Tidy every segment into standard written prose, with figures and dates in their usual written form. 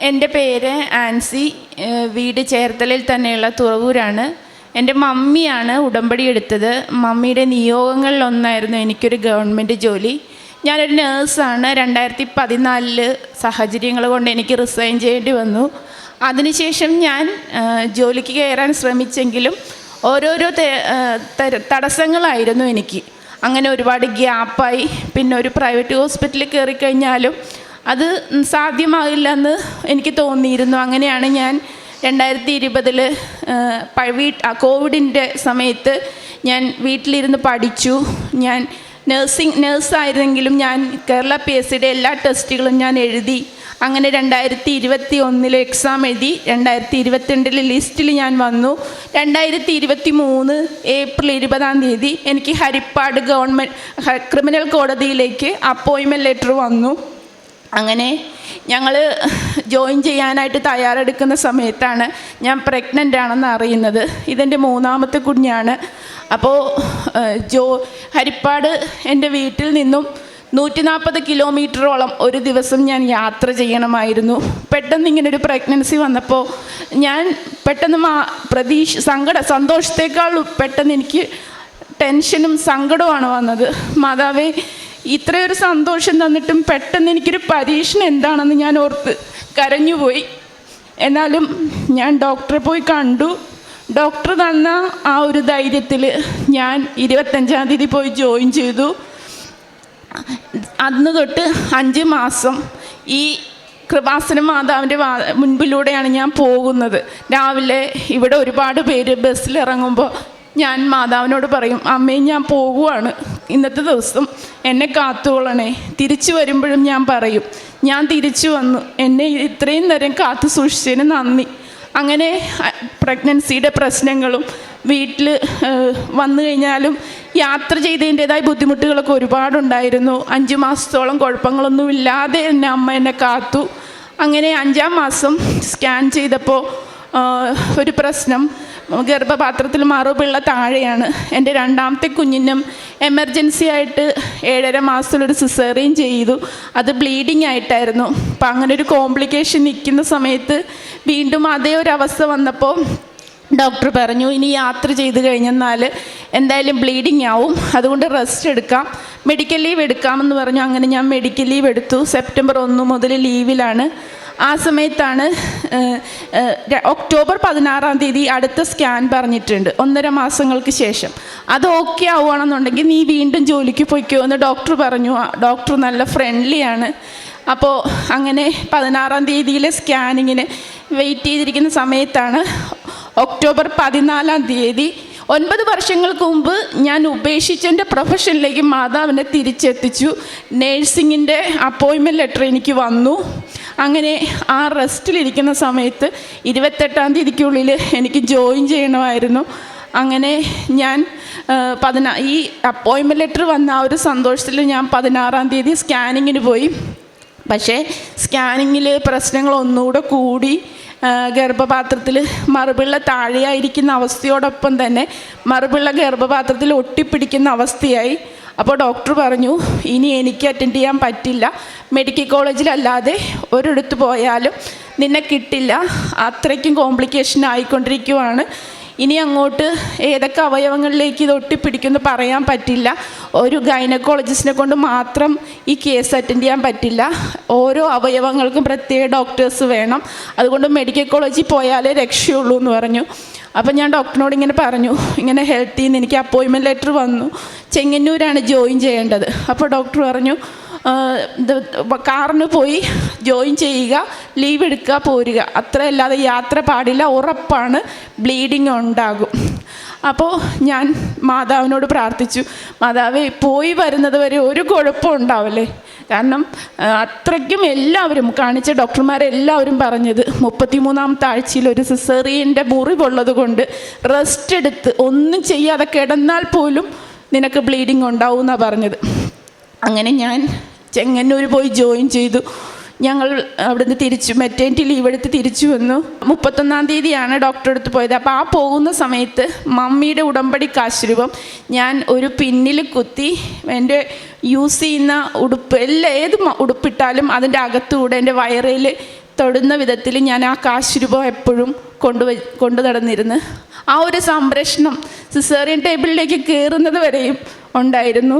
എൻ്റെ പേര് ആൻസി. വീട് ചേർത്തലയിൽ തന്നെയുള്ള തുറവൂരാണ്. എൻ്റെ മമ്മിയാണ് ഉടമ്പടി എടുത്തത്. മമ്മിയുടെ നിയോഗങ്ങളിലൊന്നായിരുന്നു എനിക്കൊരു ഗവൺമെൻറ് ജോലി. ഞാനൊരു നേഴ്സാണ്. 2014 സാഹചര്യങ്ങൾ കൊണ്ട് എനിക്ക് റിസൈൻ ചെയ്യേണ്ടി വന്നു. അതിനുശേഷം ഞാൻ ജോലിക്ക് കയറാൻ ശ്രമിച്ചെങ്കിലും ഓരോരോ തടസ്സങ്ങളായിരുന്നു എനിക്ക്. അങ്ങനെ ഒരുപാട് ഗ്യാപ്പായി. പിന്നെ ഒരു പ്രൈവറ്റ് ഹോസ്പിറ്റലിൽ കയറിക്കഴിഞ്ഞാലും അത് സാധ്യമാകില്ലെന്ന് എനിക്ക് തോന്നിയിരുന്നു. അങ്ങനെയാണ് ഞാൻ 2020 കോവിഡിൻ്റെ സമയത്ത് ഞാൻ വീട്ടിലിരുന്ന് പഠിച്ചു. ഞാൻ നേഴ്സായിരുന്നെങ്കിലും ഞാൻ കേരള PSCയുടെ എല്ലാ ടെസ്റ്റുകളും ഞാൻ എഴുതി. അങ്ങനെ 2021 എക്സാം എഴുതി. 2022 ലിസ്റ്റിൽ ഞാൻ വന്നു. 2023 ഏപ്രിൽ 20 എനിക്ക് ഹരിപ്പാട് ഗവൺമെൻറ് ക്രിമിനൽ കോടതിയിലേക്ക് അപ്പോയിൻമെൻറ്റ് ലെറ്റർ വന്നു. അങ്ങനെ ഞങ്ങൾ ജോയിൻ ചെയ്യാനായിട്ട് തയ്യാറെടുക്കുന്ന സമയത്താണ് ഞാൻ പ്രഗ്നൻ്റ് ആണെന്ന് അറിയുന്നത്. ഇതെൻ്റെ 3ാമത്തെ കുഞ്ഞാണ്. അപ്പോൾ ഹരിപ്പാട് എൻ്റെ വീട്ടിൽ നിന്നും 140 കിലോമീറ്ററോളം ഒരു ദിവസം ഞാൻ യാത്ര ചെയ്യണമായിരുന്നു. പെട്ടെന്ന് ഇങ്ങനൊരു പ്രഗ്നൻസി വന്നപ്പോൾ ഞാൻ പെട്ടെന്ന് സന്തോഷത്തേക്കാൾ പെട്ടെന്ന് എനിക്ക് ടെൻഷനും സങ്കടവുമാണ് വന്നത്. മാതാവേ, ഇത്രയൊരു സന്തോഷം തന്നിട്ടും പെട്ടെന്ന് എനിക്കൊരു പരീക്ഷണം എന്താണെന്ന് ഞാൻ ഓർത്ത് കരഞ്ഞുപോയി. എന്നാലും ഞാൻ ഡോക്ടറെ പോയി കണ്ടു. ഡോക്ടർ തന്ന ആ ഒരു ധൈര്യത്തിൽ ഞാൻ 25-ാം തീയതി പോയി ജോയിൻ ചെയ്തു. അന്ന് തൊട്ട് 5 മാസം ഈ കൃപാസന മാതാവിൻ്റെ മുൻപിലൂടെയാണ് ഞാൻ പോകുന്നത്. രാവിലെ ഇവിടെ ഒരുപാട് പേര് ബസ്സിലിറങ്ങുമ്പോൾ ഞാൻ മാതാവിനോട് പറയും, അമ്മേ ഞാൻ പോകുവാണ്, ഇന്നത്തെ ദിവസം എന്നെ കാത്തുകൊള്ളണേ. തിരിച്ചു വരുമ്പോഴും ഞാൻ പറയും, ഞാൻ തിരിച്ചു വന്നു, എന്നെ ഇത്രയും നേരം കാത്തു സൂക്ഷിച്ചതിന് നന്ദി. അങ്ങനെ പ്രഗ്നൻസിയുടെ പ്രശ്നങ്ങളും വീട്ടിൽ വന്നു കഴിഞ്ഞാലും യാത്ര ചെയ്തതിൻ്റേതായ ബുദ്ധിമുട്ടുകളൊക്കെ ഒരുപാടുണ്ടായിരുന്നു. 5 മാസത്തോളം കുഴപ്പങ്ങളൊന്നുമില്ലാതെ അമ്മ എന്നെ കാത്തു. അങ്ങനെ 5-ാം മാസം സ്കാൻ ചെയ്തപ്പോൾ ഒരു പ്രശ്നം, ഗർഭപാത്രത്തിൽ മറുപിള്ള താഴെയാണ്. എൻ്റെ 2ാമത്തെ കുഞ്ഞിനും എമർജൻസി ആയിട്ട് 7.5 മാസത്തിലൊരു സിസേറിയൻ ചെയ്തു. അത് ബ്ലീഡിങ് ആയിട്ടായിരുന്നു. അപ്പം അങ്ങനെ ഒരു കോംപ്ലിക്കേഷൻ നിൽക്കുന്ന സമയത്ത് വീണ്ടും അതേ ഒരു അവസ്ഥ വന്നപ്പോൾ ഡോക്ടർ പറഞ്ഞു, ഇനി യാത്ര ചെയ്ത് കഴിഞ്ഞെന്നാൽ എന്തായാലും ബ്ലീഡിങ് ആവും, അതുകൊണ്ട് റെസ്റ്റ് എടുക്കാം, മെഡിക്കൽ ലീവ് എടുക്കാമെന്ന് പറഞ്ഞു. അങ്ങനെ ഞാൻ മെഡിക്കൽ ലീവ് എടുത്തു. സെപ്റ്റംബർ 1 മുതൽ ലീവിലാണ്. ആ സമയത്താണ് ഒക്ടോബർ 16-ാം തീയതി അടുത്ത സ്കാൻ പറഞ്ഞിട്ടുണ്ട്, 1.5 മാസങ്ങൾക്ക് ശേഷം. അത് ഓക്കെ ആവുകയാണെന്നുണ്ടെങ്കിൽ നീ വീണ്ടും ജോലിക്ക് പോയിക്കോ എന്ന് ഡോക്ടർ പറഞ്ഞു. ഡോക്ടർ നല്ല ഫ്രണ്ട്ലിയാണ്. അപ്പോൾ അങ്ങനെ 16-ാം തീയതിയിലെ സ്കാനിങ്ങിന് വെയിറ്റ് ചെയ്തിരിക്കുന്ന സമയത്താണ് ഒക്ടോബർ 14-ാം തീയതി 9 വർഷങ്ങൾക്ക് മുമ്പ് ഞാൻ ഉപേക്ഷിച്ചെൻ്റെ പ്രൊഫഷനിലേക്ക് മാതാവിനെ തിരിച്ചെത്തിച്ചു. നേഴ്സിങ്ങിൻ്റെ അപ്പോയിൻമെൻറ്റ് ലെറ്റർ എനിക്ക് വന്നു. അങ്ങനെ ആ റെസ്റ്റിലിരിക്കുന്ന സമയത്ത് 28-ാം തീയതിക്കുള്ളിൽ എനിക്ക് ജോയിൻ ചെയ്യണമായിരുന്നു. അങ്ങനെ ഞാൻ ഈ അപ്പോയിൻമെൻറ്റ് ലെറ്റർ വന്ന ആ ഒരു സന്തോഷത്തിൽ ഞാൻ 16-ാം തീയതി സ്കാനിങ്ങിന് പോയി. പക്ഷേ സ്കാനിങ്ങിൽ പ്രശ്നങ്ങൾ ഒന്നുകൂടെ കൂടി. ഗർഭപാത്രത്തിൽ മറുപിള്ള താഴെയായിരിക്കുന്ന അവസ്ഥയോടൊപ്പം തന്നെ മറുപിള്ള ഗർഭപാത്രത്തിൽ ഒട്ടിപ്പിടിക്കുന്ന അവസ്ഥയായി. അപ്പോൾ ഡോക്ടർ പറഞ്ഞു, ഇനി എനിക്ക് അറ്റൻഡ് ചെയ്യാൻ പറ്റില്ല, മെഡിക്കൽ കോളേജിലല്ലാതെ ഒരിടത്ത് പോയാലും നിന്നെ കിട്ടില്ല, അത്രയ്ക്കും കോംപ്ലിക്കേഷൻ ആയിക്കൊണ്ടിരിക്കുവാണ്, ഇനി അങ്ങോട്ട് ഏതൊക്കെ അവയവങ്ങളിലേക്ക് ഇത് ഒട്ടിപ്പിടിക്കുമെന്ന് പറയാൻ പറ്റില്ല, ഒരു ഗൈനക്കോളജിസ്റ്റിനെ കൊണ്ട് മാത്രം ഈ കേസ് അറ്റൻഡ് ചെയ്യാൻ പറ്റില്ല, ഓരോ അവയവങ്ങൾക്കും പ്രത്യേക ഡോക്ടേഴ്സ് വേണം, അതുകൊണ്ട് മെഡിക്കൽ കോളേജിൽ പോയാലേ രക്ഷയുള്ളൂ എന്ന് പറഞ്ഞു. അപ്പം ഞാൻ ഡോക്ടറിനോട് ഇങ്ങനെ പറഞ്ഞു, ഇങ്ങനെ ഹെൽത്തിൽ നിന്ന് എനിക്ക് അപ്പോയിൻമെൻറ്റ് ലെറ്റർ വന്നു, ചെങ്ങന്നൂരാണ് ജോയിൻ ചെയ്യേണ്ടത്. അപ്പോൾ ഡോക്ടർ പറഞ്ഞു, കാറിന് പോയി ജോയിൻ ചെയ്യുക, ലീവ് എടുക്കുക, പോരുക, അത്രയല്ലാതെ യാത്ര പാടില്ല, ഉറപ്പാണ് ബ്ലീഡിങ് ഉണ്ടാകും. അപ്പോൾ ഞാൻ മാതാവിനോട് പ്രാർത്ഥിച്ചു, മാതാവേ പോയി വരുന്നത് വരെ ഒരു കുഴപ്പം ഉണ്ടാവില്ലേ? കാരണം അത്രയ്ക്കും എല്ലാവരും കാണിച്ച ഡോക്ടർമാരെല്ലാവരും പറഞ്ഞത് 33-ാമത്തെ ആഴ്ചയിൽ ഒരു സിസേറിയൻ്റെ മുറിവുള്ളത് കൊണ്ട് റെസ്റ്റ് എടുത്ത് ഒന്നും ചെയ്യാതെ കിടന്നാൽ പോലും നിനക്ക് ബ്ലീഡിങ് ഉണ്ടാവും എന്നാണ് പറഞ്ഞത്. അങ്ങനെ ഞാൻ ചെങ്ങന്നൂർ പോയി ജോയിൻ ചെയ്തു. ഞങ്ങൾ അവിടുന്ന് തിരിച്ചു മെറ്റേണിറ്റി ലീവ് എടുത്ത് തിരിച്ചു വന്നു. 31-ാം തീയതിയാണ് ഡോക്ടറെ അടുത്ത് പോയത്. അപ്പോൾ ആ പോകുന്ന സമയത്ത് മമ്മിയുടെ ഉടമ്പടി കാശുരൂപം ഞാൻ ഒരു പിന്നിൽ കുത്തി എൻ്റെ യൂസ് ചെയ്യുന്ന ഉടുപ്പ് ഏത് ഉടുപ്പിട്ടാലും അതിൻ്റെ അകത്തുകൂടെ എൻ്റെ വയറിൽ തൊടുന്ന വിധത്തിൽ ഞാൻ ആ കാശ് രൂപ എപ്പോഴും കൊണ്ടു നടന്നിരുന്നു. ആ ഒരു സംരക്ഷണം സിസേറിയൻ ടേബിളിലേക്ക് കയറുന്നത് വരെയും ഉണ്ടായിരുന്നു.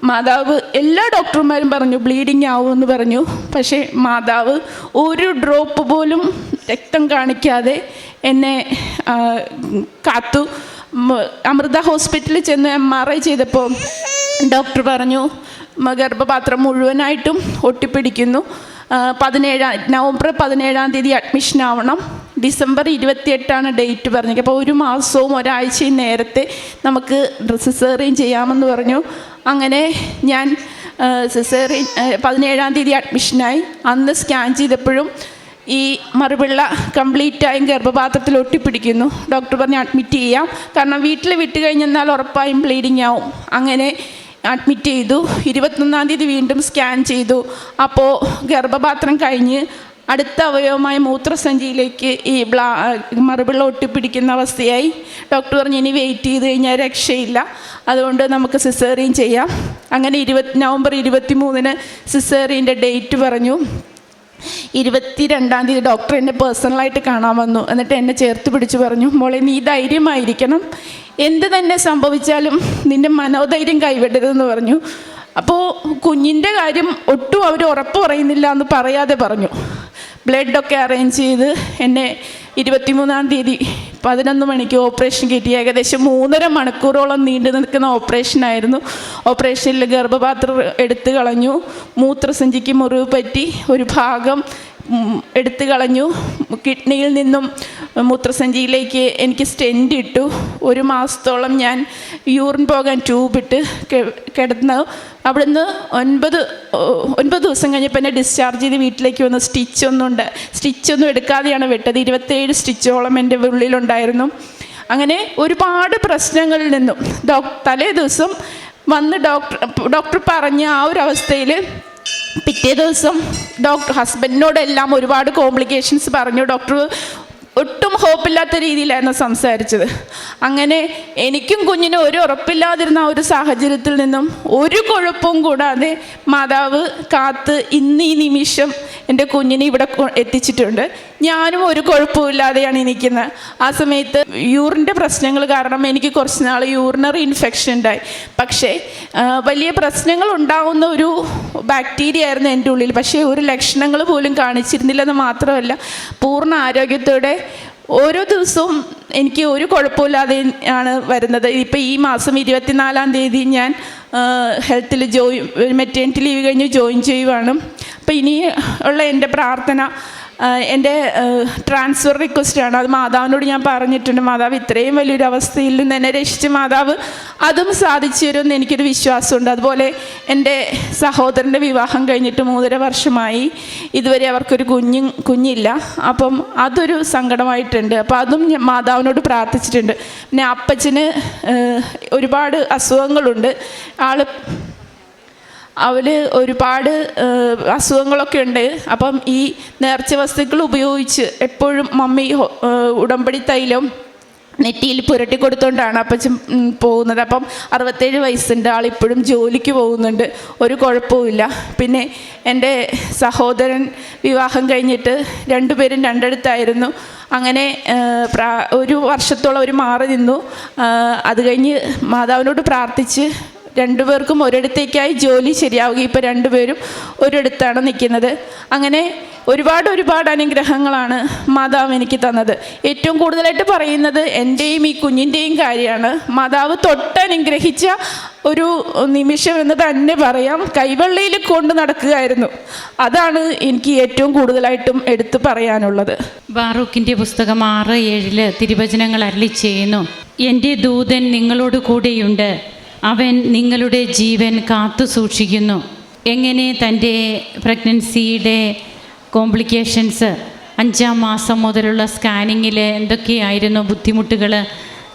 മാതാവ് എല്ലാ ഡോക്ടർമാരും പറഞ്ഞു ബ്ലീഡിങ് ആവുമെന്ന് പറഞ്ഞു. പക്ഷേ മാതാവ് ഒരു ഡ്രോപ്പ് പോലും രക്തം കാണിക്കാതെ എന്നെ കാത്തു. അമൃത ഹോസ്പിറ്റലിൽ ചെന്ന് MRI ചെയ്തപ്പോൾ ഡോക്ടർ പറഞ്ഞു ഗർഭപാത്രം മുഴുവനായിട്ടും ഒട്ടിപ്പിടിക്കുന്നു. നവംബർ 17 അഡ്മിഷൻ ആവണം. ഡിസംബർ 28 ഡേറ്റ് പറഞ്ഞത്. അപ്പോൾ 1 മാസവും ഒരാഴ്ചയും നേരത്തെ നമുക്ക് സിസേറിയൻ ചെയ്യാമെന്ന് പറഞ്ഞു. അങ്ങനെ ഞാൻ സിസേറിയൻ 17 അഡ്മിഷനായി. അന്ന് സ്കാൻ ചെയ്തപ്പോഴും ഈ മറുപിള്ള കംപ്ലീറ്റായും ഗർഭപാത്രത്തിൽ ഒട്ടിപ്പിടിക്കുന്നു. ഡോക്ടർ പറഞ്ഞ് അഡ്മിറ്റ് ചെയ്യാം, കാരണം വീട്ടിൽ വിട്ട് കഴിഞ്ഞെന്നാൽ ഉറപ്പായും ബ്ലീഡിങ് ആവും. അങ്ങനെ അഡ്മിറ്റ് ചെയ്തു. 21 വീണ്ടും സ്കാൻ ചെയ്തു. അപ്പോൾ ഗർഭപാത്രം കഴിഞ്ഞ് അടുത്ത അവയവമായ മൂത്രസഞ്ചിയിലേക്ക് ഈ മറുപിള്ള ഒട്ടിപ്പിടിക്കുന്ന അവസ്ഥയായി. ഡോക്ടർ പറഞ്ഞു ഇനി വെയിറ്റ് ചെയ്ത് കഴിഞ്ഞാൽ രക്ഷയില്ല, അതുകൊണ്ട് നമുക്ക് സിസേറിയൻ ചെയ്യാം. അങ്ങനെ നവംബർ 23 സിസേറിയൻ്റെ ഡേറ്റ് പറഞ്ഞു. 22 ഡോക്ടർ എന്നെ പേഴ്സണലായിട്ട് കാണാൻ വന്നു. എന്നിട്ട് എന്നെ ചേർത്ത് പിടിച്ച് പറഞ്ഞു, മോളെ നീ ധൈര്യമായിരിക്കണം, എന്ത് തന്നെ സംഭവിച്ചാലും നിൻ്റെ മനോധൈര്യം കൈവിടരുതെന്ന് പറഞ്ഞു. അപ്പോൾ കുഞ്ഞിൻ്റെ കാര്യം ഒട്ടും അവർ ഉറപ്പ് പറയുന്നില്ല എന്ന് പറയാതെ പറഞ്ഞു. ബ്ലഡൊക്കെ അറേഞ്ച് ചെയ്ത് എന്നെ 23 11 മണിക്ക് ഓപ്പറേഷൻ കിട്ടി. ഏകദേശം 3.5 മണിക്കൂറോളം നീണ്ടു നിൽക്കുന്ന ഓപ്പറേഷനായിരുന്നു. ഓപ്പറേഷനിൽ ഗർഭപാത്രം എടുത്തു കളഞ്ഞു, മൂത്രസഞ്ചിക്ക് മുറിവ് പറ്റി, ഒരു ഭാഗം എടുത്തു കളഞ്ഞു. കിഡ്നിയിൽ നിന്നും മൂത്രസഞ്ചിയിലേക്ക് എനിക്ക് സ്റ്റെൻറ്റ് ഇട്ടു. 1 മാസത്തോളം ഞാൻ യൂറിൻ പോകാൻ ട്യൂബിട്ട് കിടന്നു. അവിടുന്ന് 9 ദിവസം കഴിഞ്ഞപ്പോൾ എന്നെ ഡിസ്ചാർജ് ചെയ്ത് വീട്ടിലേക്ക് വന്ന് സ്റ്റിച്ചൊന്നും എടുക്കാതെയാണ് വിട്ടത്. 27 സ്റ്റിച്ചോളം എൻ്റെ ഉള്ളിലുണ്ടായിരുന്നു. അങ്ങനെ ഒരുപാട് പ്രശ്നങ്ങളിൽ നിന്നും തലേ ദിവസം വന്ന് ഡോക്ടർ പറഞ്ഞ ആ ഒരു അവസ്ഥയിൽ പിറ്റേ ദിവസം ഹസ്ബൻഡിനോടെല്ലാം ഒരുപാട് കോംപ്ലിക്കേഷൻസ് പറഞ്ഞു. ഡോക്ടർ ഒട്ടും ഹോപ്പില്ലാത്ത രീതിയിലായിരുന്നു സംസാരിച്ചത്. അങ്ങനെ എനിക്കും കുഞ്ഞിനും ഒരു ഉറപ്പില്ലാതിരുന്ന ആ ഒരു സാഹചര്യത്തിൽ നിന്നും ഒരു കുഴപ്പവും കൂടാതെ മാതാവ് കാത്ത് ഇന്ന് ഈ നിമിഷം എൻ്റെ കുഞ്ഞിനെ ഇവിടെ എത്തിച്ചിട്ടുണ്ട്. ഞാനും ഒരു കുഴപ്പമില്ലാതെയാണ് ഇരിക്കുന്നത്. ആ സമയത്ത് യൂറിൻ്റെ പ്രശ്നങ്ങൾ കാരണം എനിക്ക് കുറച്ച് നാൾ യൂറിനറി ഇൻഫെക്ഷൻ ഉണ്ടായി. പക്ഷേ വലിയ പ്രശ്നങ്ങൾ ഉണ്ടാകുന്ന ഒരു ബാക്ടീരിയ ആയിരുന്നു എൻ്റെ ഉള്ളിൽ. പക്ഷേ ഒരു ലക്ഷണങ്ങൾ പോലും കാണിച്ചിരുന്നില്ലെന്ന് മാത്രമല്ല, പൂർണ്ണ ആരോഗ്യത്തോടെ ഓരോ ദിവസവും എനിക്ക് ഒരു കുഴപ്പമില്ലാതെ ആണ് വരുന്നത്. ഇപ്പോൾ ഈ മാസം 24 ഞാൻ ഹെൽത്തിൽ മെറ്റേണിറ്റി ലീവ് കഴിഞ്ഞ് ജോയിൻ ചെയ്യുവാണ്. അപ്പോൾ ഇനി ഉള്ള എൻ്റെ പ്രാർത്ഥന എൻ്റെ ട്രാൻസ്ഫർ റിക്വസ്റ്റാണ്. അത് മാതാവിനോട് ഞാൻ പറഞ്ഞിട്ടുണ്ട്. മാതാവ് ഇത്രയും വലിയൊരു അവസ്ഥയിൽ നിന്ന് എന്നെ രക്ഷിച്ച് മാതാവ് അതും സാധിച്ചു തരുമെന്ന് എനിക്കൊരു വിശ്വാസമുണ്ട്. അതുപോലെ എൻ്റെ സഹോദരൻ്റെ വിവാഹം കഴിഞ്ഞിട്ട് 3.5 വർഷമായി. ഇതുവരെ അവർക്കൊരു കുഞ്ഞില്ല. അപ്പം അതൊരു സങ്കടമായിട്ടുണ്ട്. അപ്പോൾ അതും ഞാൻ മാതാവിനോട് പ്രാർത്ഥിച്ചിട്ടുണ്ട്. പിന്നെ അപ്പച്ചന് ഒരുപാട് അസുഖങ്ങളുണ്ട്. അവന് ഒരുപാട് അസുഖങ്ങളൊക്കെ ഉണ്ട്. അപ്പം ഈ നേർച്ച വസ്തുക്കൾ ഉപയോഗിച്ച് എപ്പോഴും മമ്മി ഉടമ്പടി തൈലം നെറ്റിയിൽ പുരട്ടി കൊടുത്തുകൊണ്ടാണ് അപ്പച്ചൻ പോകുന്നത്. അപ്പം 67 വയസ്സുണ്ട്. ആളിപ്പോഴും ജോലിക്ക് പോകുന്നുണ്ട്, ഒരു കുഴപ്പവുമില്ല. പിന്നെ എൻ്റെ സഹോദരൻ വിവാഹം കഴിഞ്ഞിട്ട് 2 പേരും 2 ഇടത്തായിരുന്നു. അങ്ങനെ 1 വർഷത്തോളം അവർ മാറി നിന്നു. അത് കഴിഞ്ഞ് മാതാവിനോട് പ്രാർത്ഥിച്ച് 2 പേർക്കും ഒരിടത്തേക്കായി ജോലി ശരിയാവുകയും ഇപ്പോൾ 2 പേരും ഒരിടത്താണ് നിൽക്കുന്നത്. അങ്ങനെ ഒരുപാട് അനുഗ്രഹങ്ങളാണ് മാതാവ് എനിക്ക് തന്നത്. ഏറ്റവും കൂടുതലായിട്ട് പറയുന്നത് എൻ്റെയും ഈ കുഞ്ഞിൻ്റെയും കാര്യമാണ്. മാതാവ് തൊട്ടനുഗ്രഹിച്ച ഒരു നിമിഷം എന്ന് തന്നെ പറയാം. കൈവെള്ളയിൽ കൊണ്ട് നടക്കുകയായിരുന്നു. അതാണ് എനിക്ക് ഏറ്റവും കൂടുതലായിട്ടും എടുത്തു പറയാനുള്ളത്. ബാറൂക്കിൻ്റെ പുസ്തകം 6:7 തിരുവചനങ്ങൾ അരുളി ചെയ്യുന്നു, എൻ്റെ ദൂതൻ നിങ്ങളോട് കൂടെയുണ്ട്, അവൻ നിങ്ങളുടെ ജീവൻ കാത്തു സൂക്ഷിക്കുന്നു. എങ്ങനെ തൻ്റെ പ്രഗ്നൻസിയുടെ കോംപ്ലിക്കേഷൻസ് 5-ാം മാസം മുതലുള്ള സ്കാനിങ്ങിൽ എന്തൊക്കെയായിരുന്നു ബുദ്ധിമുട്ടുകൾ,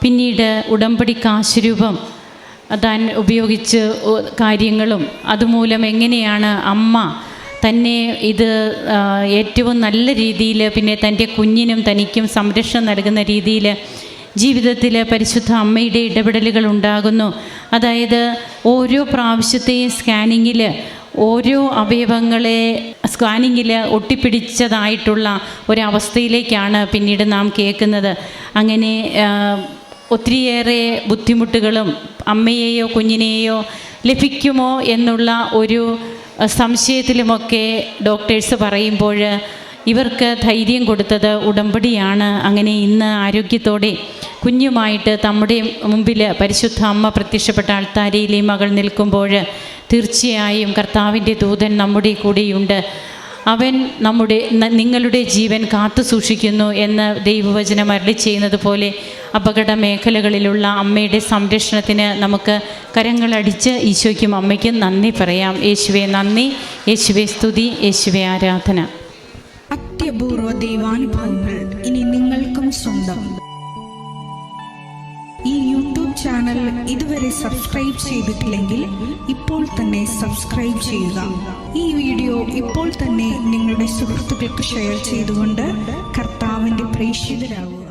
പിന്നീട് ഉടമ്പടി കാശുരൂപം താൻ ഉപയോഗിച്ച് കാര്യങ്ങളും അതുമൂലം എങ്ങനെയാണ് അമ്മ തന്നെ ഇത് ഏറ്റവും നല്ല രീതിയിൽ പിന്നെ തൻ്റെ കുഞ്ഞിനും തനിക്കും സംരക്ഷണം നൽകുന്ന രീതിയിൽ ജീവിതത്തിൽ പരിശുദ്ധ അമ്മയുടെ ഇടപെടലുകൾ ഉണ്ടാകുന്നു. അതായത് ഓരോ പ്രാവശ്യത്തെയും സ്കാനിങ്ങിൽ ഓരോ അവയവങ്ങളെ സ്കാനിങ്ങിൽ ഒട്ടിപ്പിടിച്ചതായിട്ടുള്ള ഒരവസ്ഥയിലേക്കാണ് പിന്നീട് നാം കേൾക്കുന്നത്. അങ്ങനെ ഒത്തിരിയേറെ ബുദ്ധിമുട്ടുകളും അമ്മയെയോ കുഞ്ഞിനെയോ ലഭിക്കുമോ എന്നുള്ള ഒരു സംശയത്തിലുമൊക്കെ ഡോക്ടേഴ്സ് പറയുമ്പോൾ ഇവർക്ക് ധൈര്യം കൊടുത്തത് ഉടമ്പടിയാണ്. അങ്ങനെ ഇന്ന് ആരോഗ്യത്തോടെ കുഞ്ഞുമായിട്ട് നമ്മുടെ മുമ്പിൽ പരിശുദ്ധ അമ്മ പ്രത്യക്ഷപ്പെട്ട അൾത്താരയിലെ മകൾ നിൽക്കുമ്പോൾ തീർച്ചയായും കർത്താവിൻ്റെ ദൂതൻ നമ്മുടെ കൂടെയുണ്ട്. അവൻ നിങ്ങളുടെ ജീവൻ കാത്തു സൂക്ഷിക്കുന്നു എന്ന് ദൈവവചനം അരുളി ചെയ്യുന്നത് പോലെ അപകട മേഖലകളിലുള്ള അമ്മയുടെ സംരക്ഷണത്തിന് നമുക്ക് കരങ്ങളടിച്ച് ഈശോയ്ക്കും അമ്മയ്ക്കും നന്ദി പറയാം. യേശുവേ നന്ദി, യേശുവേ സ്തുതി, യേശുവേ ആരാധന. അത്യപൂർവ ദൈവാനുഭവങ്ങൾ ഇനി നിങ്ങൾക്കും സ്വന്തം. ഈ യൂട്യൂബ് ചാനൽ ഇതുവരെ സബ്സ്ക്രൈബ് ചെയ്തിട്ടില്ലെങ്കിൽ ഇപ്പോൾ തന്നെ സബ്സ്ക്രൈബ് ചെയ്യുക. ഈ വീഡിയോ ഇപ്പോൾ തന്നെ നിങ്ങളുടെ സുഹൃത്തുക്കൾക്ക് ഷെയർ ചെയ്തുകൊണ്ട് കർത്താവിൻ്റെ പ്രേക്ഷിതരാകുക.